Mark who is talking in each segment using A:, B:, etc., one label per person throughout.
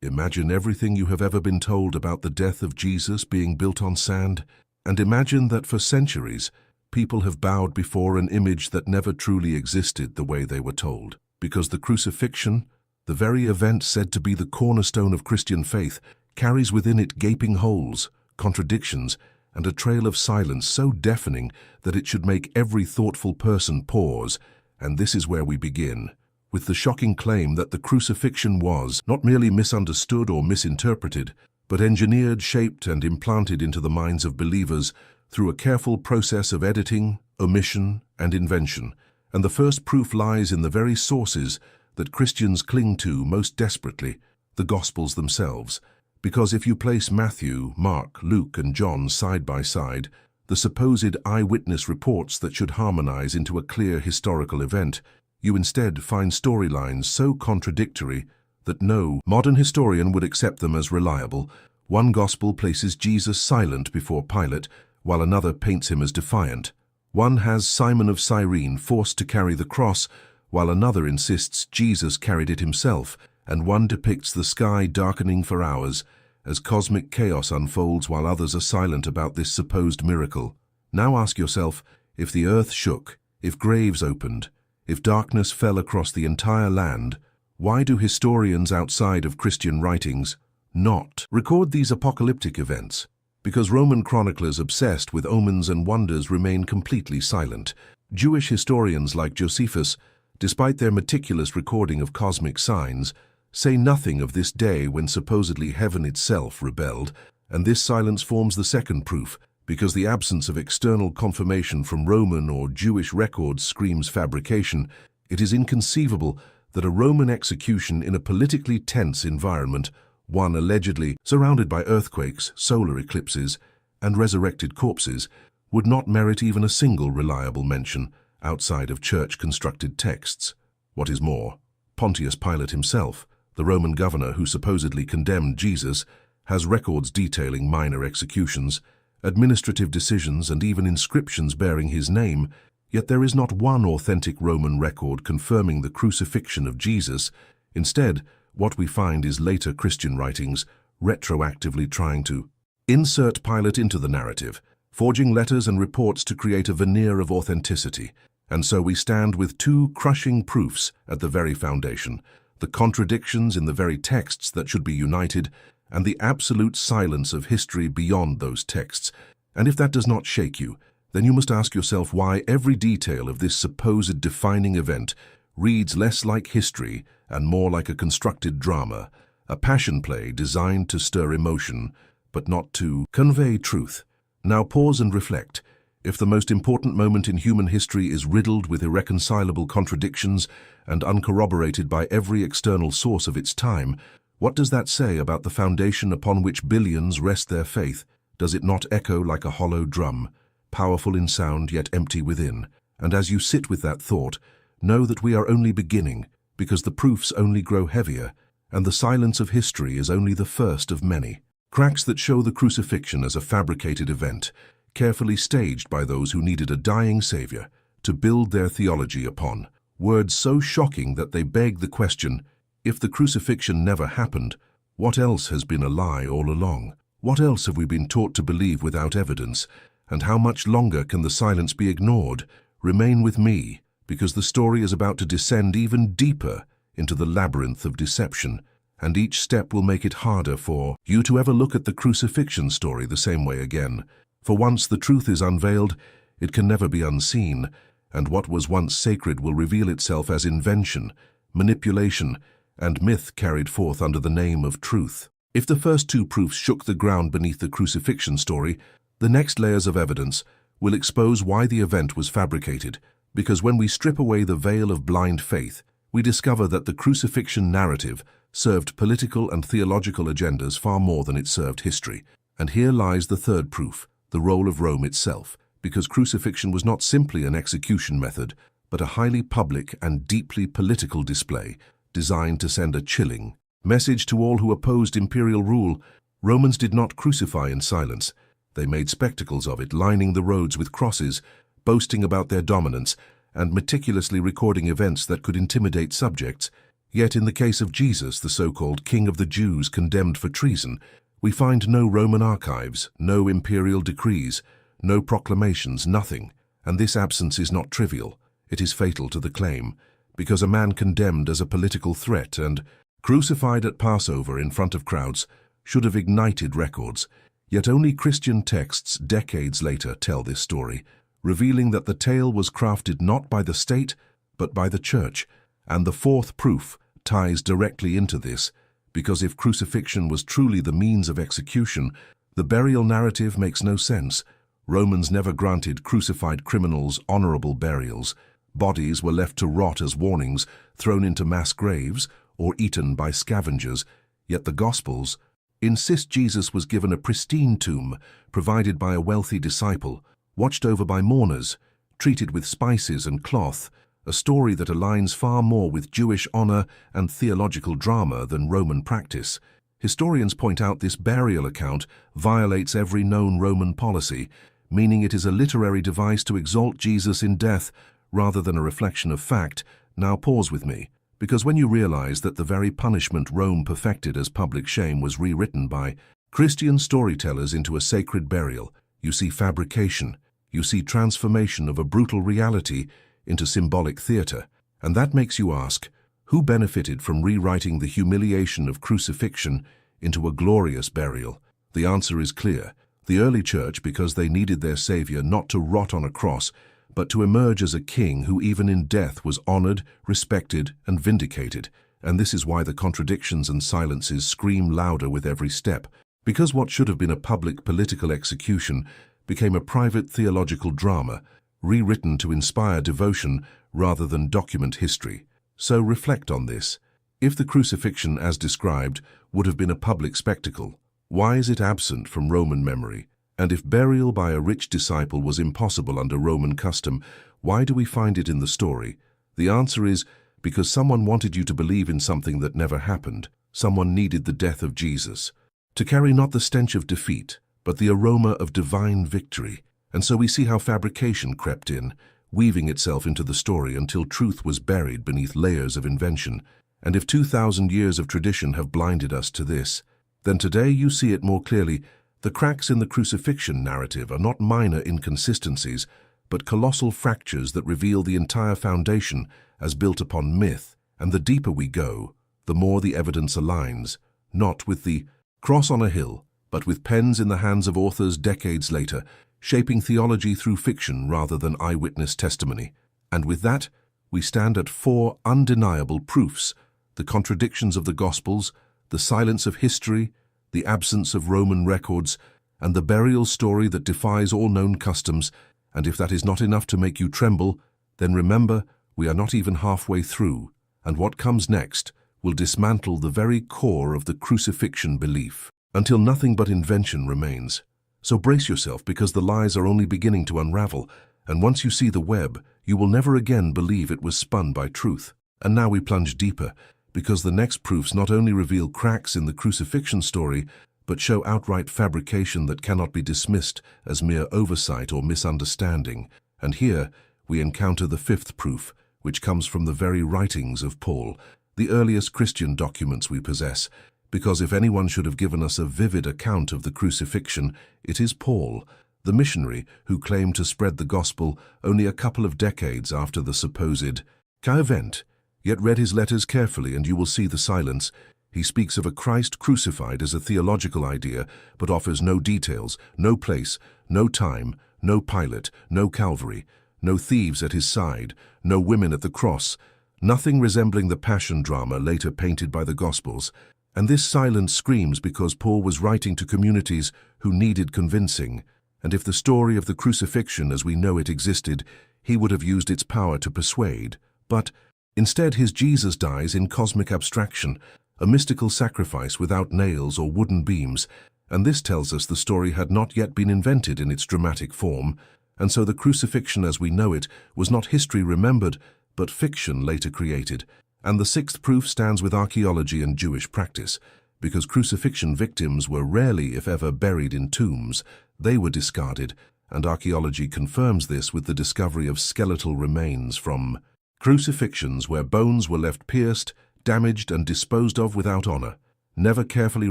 A: Imagine everything you have ever been told about the death of Jesus being built on sand, and imagine that for centuries, people have bowed before an image that never truly existed the way they were told. Because the crucifixion, the very event said to be the cornerstone of Christian faith, carries within it gaping holes, contradictions, and a trail of silence so deafening that it should make every thoughtful person pause. And this is where we begin, with the shocking claim that the crucifixion was not merely misunderstood or misinterpreted, but engineered, shaped, and implanted into the minds of believers through a careful process of editing, omission, and invention. And the first proof lies in the very sources that Christians cling to most desperately, the Gospels themselves. Because if you place Matthew, Mark, Luke, and John side by side, the supposed eyewitness reports that should harmonize into a clear historical event, you instead find storylines so contradictory that no modern historian would accept them as reliable. One gospel places Jesus silent before Pilate, while another paints him as defiant. One has Simon of Cyrene forced to carry the cross, while another insists Jesus carried it himself, and one depicts the sky darkening for hours as cosmic chaos unfolds while others are silent about this supposed miracle. Now ask yourself, if the earth shook, if graves opened, if darkness fell across the entire land, why do historians outside of Christian writings not record these apocalyptic events? Because Roman chroniclers obsessed with omens and wonders remain completely silent. Jewish historians like Josephus, despite their meticulous recording of cosmic signs, say nothing of this day when supposedly heaven itself rebelled, and this silence forms the second proof, because the absence of external confirmation from Roman or Jewish records screams fabrication. It is inconceivable that a Roman execution in a politically tense environment, one allegedly surrounded by earthquakes, solar eclipses, and resurrected corpses, would not merit even a single reliable mention outside of church-constructed texts. What is more, Pontius Pilate himself, the Roman governor who supposedly condemned Jesus, has records detailing minor executions, administrative decisions, and even inscriptions bearing his name, yet there is not one authentic Roman record confirming the crucifixion of Jesus. Instead, what we find is later Christian writings retroactively trying to insert Pilate into the narrative, forging letters and reports to create a veneer of authenticity. And so we stand with two crushing proofs at the very foundation: the contradictions in the very texts that should be united, and the absolute silence of history beyond those texts. And if that does not shake you, then you must ask yourself why every detail of this supposed defining event reads less like history and more like a constructed drama, a passion play designed to stir emotion, but not to convey truth. Now pause and reflect. If the most important moment in human history is riddled with irreconcilable contradictions and uncorroborated by every external source of its time, what does that say about the foundation upon which billions rest their faith? Does it not echo like a hollow drum, powerful in sound yet empty within? And as you sit with that thought, know that we are only beginning, because the proofs only grow heavier, and the silence of history is only the first of many. Cracks that show the crucifixion as a fabricated event, carefully staged by those who needed a dying savior to build their theology upon. Words so shocking that they beg the question, if the crucifixion never happened, what else has been a lie all along? What else have we been taught to believe without evidence? And how much longer can the silence be ignored? Remain with me, because the story is about to descend even deeper into the labyrinth of deception, and each step will make it harder for you to ever look at the crucifixion story the same way again. For once the truth is unveiled, it can never be unseen, and what was once sacred will reveal itself as invention, manipulation, and myth carried forth under the name of truth. If the first two proofs shook the ground beneath the crucifixion story, the next layers of evidence will expose why the event was fabricated, because when we strip away the veil of blind faith, we discover that the crucifixion narrative served political and theological agendas far more than it served history. And here lies the third proof, the role of Rome itself, because crucifixion was not simply an execution method, but a highly public and deeply political display designed to send a chilling message to all who opposed imperial rule. Romans did not crucify in silence. They made spectacles of it, lining the roads with crosses, boasting about their dominance, and meticulously recording events that could intimidate subjects. Yet in the case of Jesus, the so-called King of the Jews condemned for treason, we find no Roman archives, no imperial decrees, no proclamations, nothing. And this absence is not trivial. It is fatal to the claim, because a man condemned as a political threat and crucified at Passover in front of crowds should have ignited records. Yet only Christian texts decades later tell this story, revealing that the tale was crafted not by the state, but by the church. And the fourth proof ties directly into this, because if crucifixion was truly the means of execution, the burial narrative makes no sense. Romans never granted crucified criminals honorable burials. Bodies were left to rot as warnings, thrown into mass graves, or eaten by scavengers. Yet the Gospels insist Jesus was given a pristine tomb, provided by a wealthy disciple, watched over by mourners, treated with spices and cloth, a story that aligns far more with Jewish honor and theological drama than Roman practice. Historians point out this burial account violates every known Roman policy, meaning it is a literary device to exalt Jesus in death rather than a reflection of fact. Now pause with me, because when you realize that the very punishment Rome perfected as public shame was rewritten by Christian storytellers into a sacred burial, you see fabrication, you see transformation of a brutal reality into symbolic theater. And that makes you ask, who benefited from rewriting the humiliation of crucifixion into a glorious burial? The answer is clear. The early church, because they needed their Savior not to rot on a cross, but to emerge as a king who even in death was honored, respected, and vindicated. And this is why the contradictions and silences scream louder with every step, because what should have been a public political execution became a private theological drama, rewritten to inspire devotion rather than document history. So reflect on this. If the crucifixion as described would have been a public spectacle, why is it absent from Roman memory? And if burial by a rich disciple was impossible under Roman custom, why do we find it in the story? The answer is because someone wanted you to believe in something that never happened. Someone needed the death of Jesus to carry not the stench of defeat, but the aroma of divine victory. And so we see how fabrication crept in, weaving itself into the story until truth was buried beneath layers of invention. And if 2,000 years of tradition have blinded us to this, then today you see it more clearly. The cracks in the crucifixion narrative are not minor inconsistencies, but colossal fractures that reveal the entire foundation as built upon myth. And the deeper we go, the more the evidence aligns, not with the cross on a hill, but with pens in the hands of authors decades later, shaping theology through fiction rather than eyewitness testimony. And with that, we stand at 4 undeniable proofs: the contradictions of the Gospels, the silence of history, the absence of Roman records, and the burial story that defies all known customs. And if that is not enough to make you tremble, then remember, we are not even halfway through, and what comes next will dismantle the very core of the crucifixion belief, until nothing but invention remains. So brace yourself, because the lies are only beginning to unravel, and once you see the web, you will never again believe it was spun by truth. And now we plunge deeper, because the next proofs not only reveal cracks in the crucifixion story, but show outright fabrication that cannot be dismissed as mere oversight or misunderstanding. And here we encounter the 5th proof, which comes from the very writings of Paul, the earliest Christian documents we possess. Because if anyone should have given us a vivid account of the crucifixion, it is Paul, the missionary who claimed to spread the gospel only a couple of decades after the supposed event. Yet read his letters carefully and you will see the silence. He speaks of a Christ crucified as a theological idea, but offers no details, no place, no time, no Pilate, no Calvary, no thieves at his side, no women at the cross, nothing resembling the passion drama later painted by the Gospels. And this silence screams because Paul was writing to communities who needed convincing. And if the story of the crucifixion as we know it existed, he would have used its power to persuade. But instead his Jesus dies in cosmic abstraction, a mystical sacrifice without nails or wooden beams. And this tells us the story had not yet been invented in its dramatic form. And so the crucifixion as we know it was not history remembered, but fiction later created. And the 6th proof stands with archaeology and Jewish practice, because crucifixion victims were rarely, if ever, buried in tombs. They were discarded, and archaeology confirms this with the discovery of skeletal remains from crucifixions where bones were left pierced, damaged and disposed of without honor, never carefully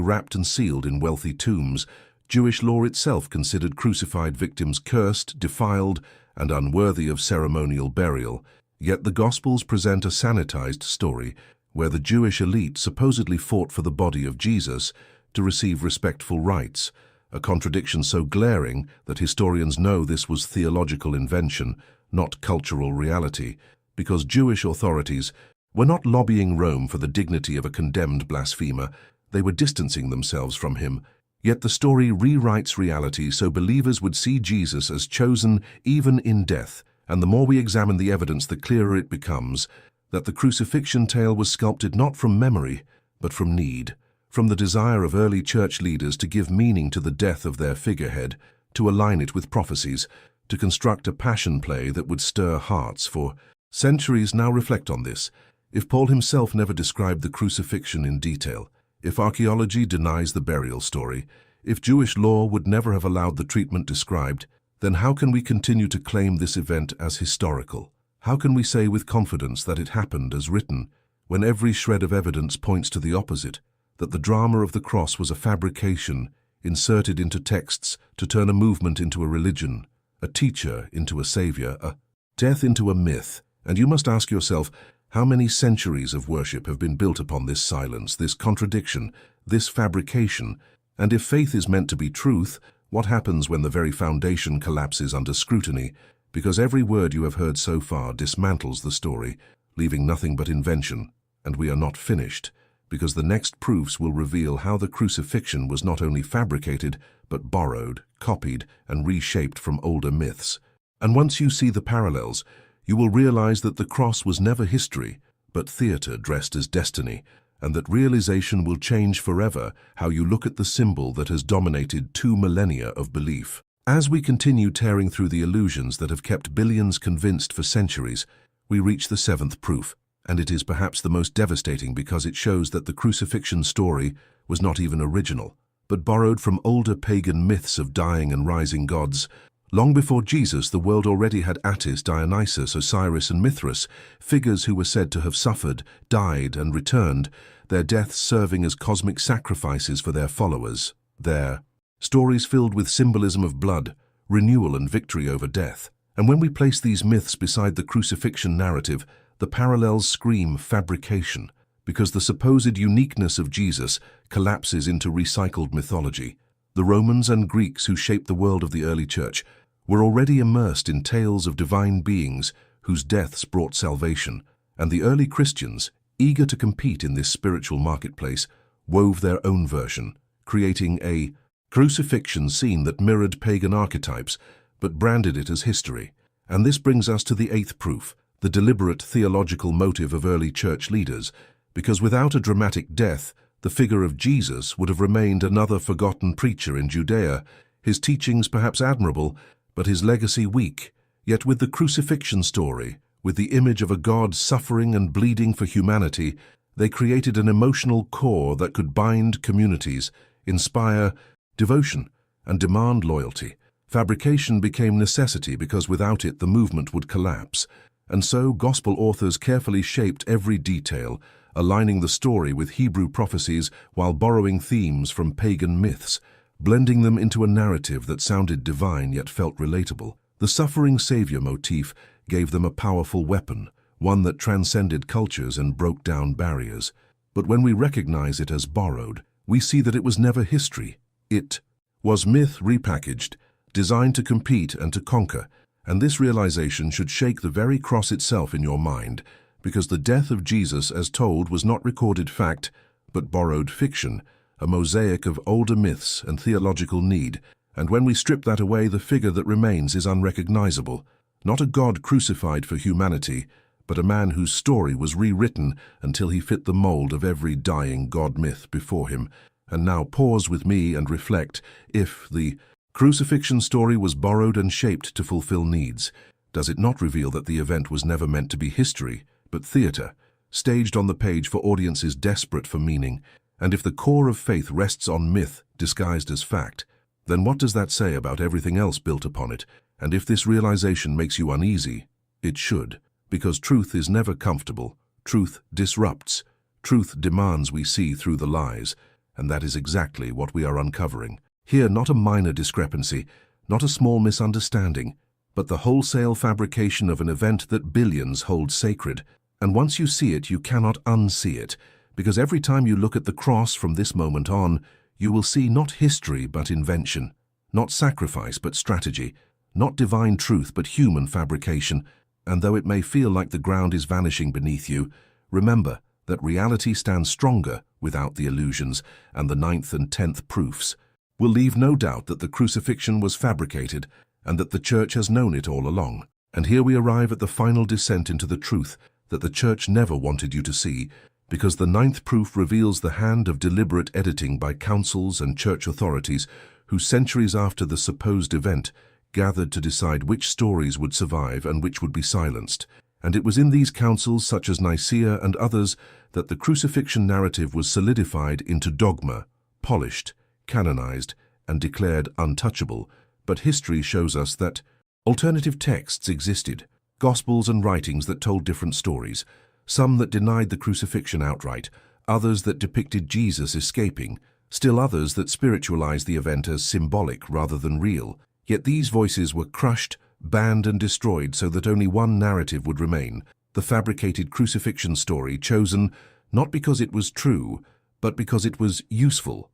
A: wrapped and sealed in wealthy tombs. Jewish law itself considered crucified victims cursed, defiled, and unworthy of ceremonial burial. Yet the Gospels present a sanitized story where the Jewish elite supposedly fought for the body of Jesus to receive respectful rites, a contradiction so glaring that historians know this was theological invention, not cultural reality, because Jewish authorities were not lobbying Rome for the dignity of a condemned blasphemer. They were distancing themselves from him. Yet the story rewrites reality so believers would see Jesus as chosen even in death, and the more we examine the evidence, the clearer it becomes that the crucifixion tale was sculpted not from memory, but from need, from the desire of early church leaders to give meaning to the death of their figurehead, to align it with prophecies, to construct a passion play that would stir hearts. For centuries now reflect on this. If Paul himself never described the crucifixion in detail, if archaeology denies the burial story, if Jewish law would never have allowed the treatment described, then how can we continue to claim this event as historical? How can we say with confidence that it happened as written, when every shred of evidence points to the opposite, that the drama of the cross was a fabrication inserted into texts to turn a movement into a religion, a teacher into a savior, a death into a myth? And you must ask yourself, how many centuries of worship have been built upon this silence, this contradiction, this fabrication? And if faith is meant to be truth, what happens when the very foundation collapses under scrutiny? Because every word you have heard so far dismantles the story, leaving nothing but invention. And we are not finished, because the next proofs will reveal how the crucifixion was not only fabricated, but borrowed, copied, and reshaped from older myths. And once you see the parallels, you will realize that the cross was never history, but theater dressed as destiny, and that realization will change forever how you look at the symbol that has dominated 2 millennia of belief. As we continue tearing through the illusions that have kept billions convinced for centuries, we reach the 7th proof, and it is perhaps the most devastating because it shows that the crucifixion story was not even original, but borrowed from older pagan myths of dying and rising gods. Long before Jesus, the world already had Attis, Dionysus, Osiris, and Mithras, figures who were said to have suffered, died, and returned, their deaths serving as cosmic sacrifices for their followers. Their stories filled with symbolism of blood, renewal, and victory over death. And when we place these myths beside the crucifixion narrative, the parallels scream fabrication, because the supposed uniqueness of Jesus collapses into recycled mythology. The Romans and Greeks who shaped the world of the early church were already immersed in tales of divine beings whose deaths brought salvation, and the early Christians, eager to compete in this spiritual marketplace, wove their own version, creating a crucifixion scene that mirrored pagan archetypes, but branded it as history. And this brings us to the 8th proof, the deliberate theological motive of early church leaders, because without a dramatic death, the figure of Jesus would have remained another forgotten preacher in Judea, his teachings perhaps admirable, but his legacy weak. Yet with the crucifixion story, with the image of a God suffering and bleeding for humanity, they created an emotional core that could bind communities, inspire devotion, and demand loyalty. Fabrication became necessity because without it the movement would collapse. And so gospel authors carefully shaped every detail, aligning the story with Hebrew prophecies while borrowing themes from pagan myths, blending them into a narrative that sounded divine yet felt relatable. The suffering savior motif gave them a powerful weapon, one that transcended cultures and broke down barriers. But when we recognize it as borrowed, we see that it was never history. It was myth repackaged, designed to compete and to conquer, and this realization should shake the very cross itself in your mind, because the death of Jesus as told was not recorded fact, but borrowed fiction, a mosaic of older myths and theological need. And when we strip that away, the figure that remains is unrecognizable, not a God crucified for humanity, but a man whose story was rewritten until he fit the mold of every dying God myth before him. And now pause with me and reflect. If the crucifixion story was borrowed and shaped to fulfill needs, does it not reveal that the event was never meant to be history, but theater, staged on the page for audiences desperate for meaning? And if the core of faith rests on myth disguised as fact, then what does that say about everything else built upon it? And if this realization makes you uneasy, it should, because truth is never comfortable. Truth disrupts. Truth demands we see through the lies, and that is exactly what we are uncovering. Here, not a minor discrepancy, not a small misunderstanding, but the wholesale fabrication of an event that billions hold sacred. And once you see it, you cannot unsee it, because every time you look at the cross from this moment on, you will see not history but invention, not sacrifice but strategy, not divine truth but human fabrication. And though it may feel like the ground is vanishing beneath you, remember that reality stands stronger without the illusions, and the 9th and 10th proofs will leave no doubt that the crucifixion was fabricated and that the Church has known it all along. And here we arrive at the final descent into the truth that the Church never wanted you to see, because the 9th proof reveals the hand of deliberate editing by councils and church authorities who, centuries after the supposed event, gathered to decide which stories would survive and which would be silenced. And it was in these councils, such as Nicaea and others, that the crucifixion narrative was solidified into dogma, polished, canonized, and declared untouchable. But history shows us that alternative texts existed, gospels and writings that told different stories, some that denied the crucifixion outright, others that depicted Jesus escaping, still others that spiritualized the event as symbolic rather than real. Yet these voices were crushed, banned and destroyed so that only one narrative would remain, the fabricated crucifixion story, chosen not because it was true, but because it was useful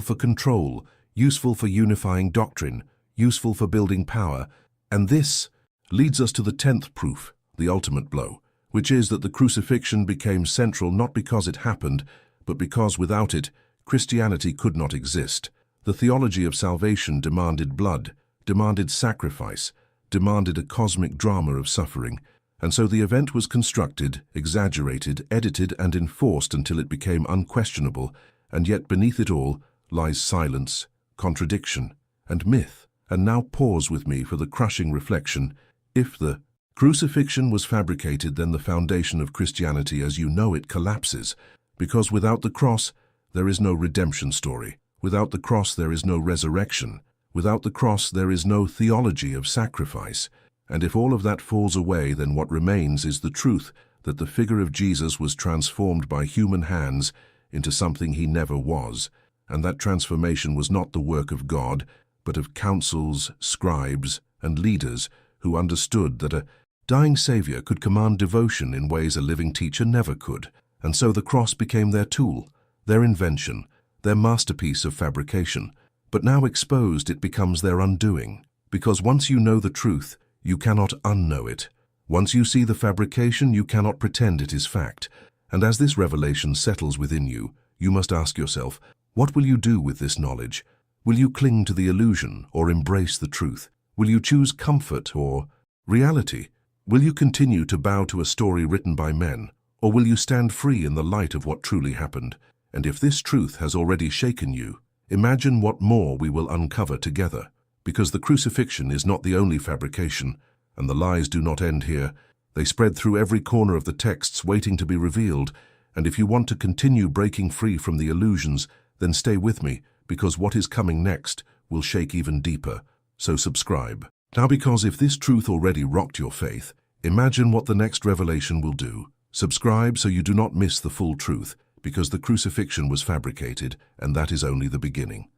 A: for control, useful for unifying doctrine, useful for building power. And this leads us to the 10th proof, the ultimate blow, which is that the crucifixion became central not because it happened, but because without it, Christianity could not exist. The theology of salvation demanded blood, demanded sacrifice, demanded a cosmic drama of suffering, and so the event was constructed, exaggerated, edited, and enforced until it became unquestionable, and yet beneath it all lies silence, contradiction, and myth. And now pause with me for the crushing reflection. If the crucifixion was fabricated, then the foundation of Christianity as you know it collapses, because without the cross, there is no redemption story. Without the cross, there is no resurrection. Without the cross, there is no theology of sacrifice. And if all of that falls away, then what remains is the truth that the figure of Jesus was transformed by human hands into something he never was. And that transformation was not the work of God, but of councils, scribes, and leaders who understood that a dying Savior could command devotion in ways a living teacher never could. And so the cross became their tool, their invention, their masterpiece of fabrication. But now exposed, it becomes their undoing. Because once you know the truth, you cannot unknow it. Once you see the fabrication, you cannot pretend it is fact. And as this revelation settles within you, you must ask yourself, what will you do with this knowledge? Will you cling to the illusion or embrace the truth? Will you choose comfort or reality? Will you continue to bow to a story written by men, or will you stand free in the light of what truly happened? And if this truth has already shaken you, imagine what more we will uncover together. Because the crucifixion is not the only fabrication, and the lies do not end here. They spread through every corner of the texts, waiting to be revealed. And if you want to continue breaking free from the illusions, then stay with me, because what is coming next will shake even deeper. So subscribe. Now, because if this truth already rocked your faith, imagine what the next revelation will do. Subscribe so you do not miss the full truth, because the crucifixion was fabricated, and that is only the beginning.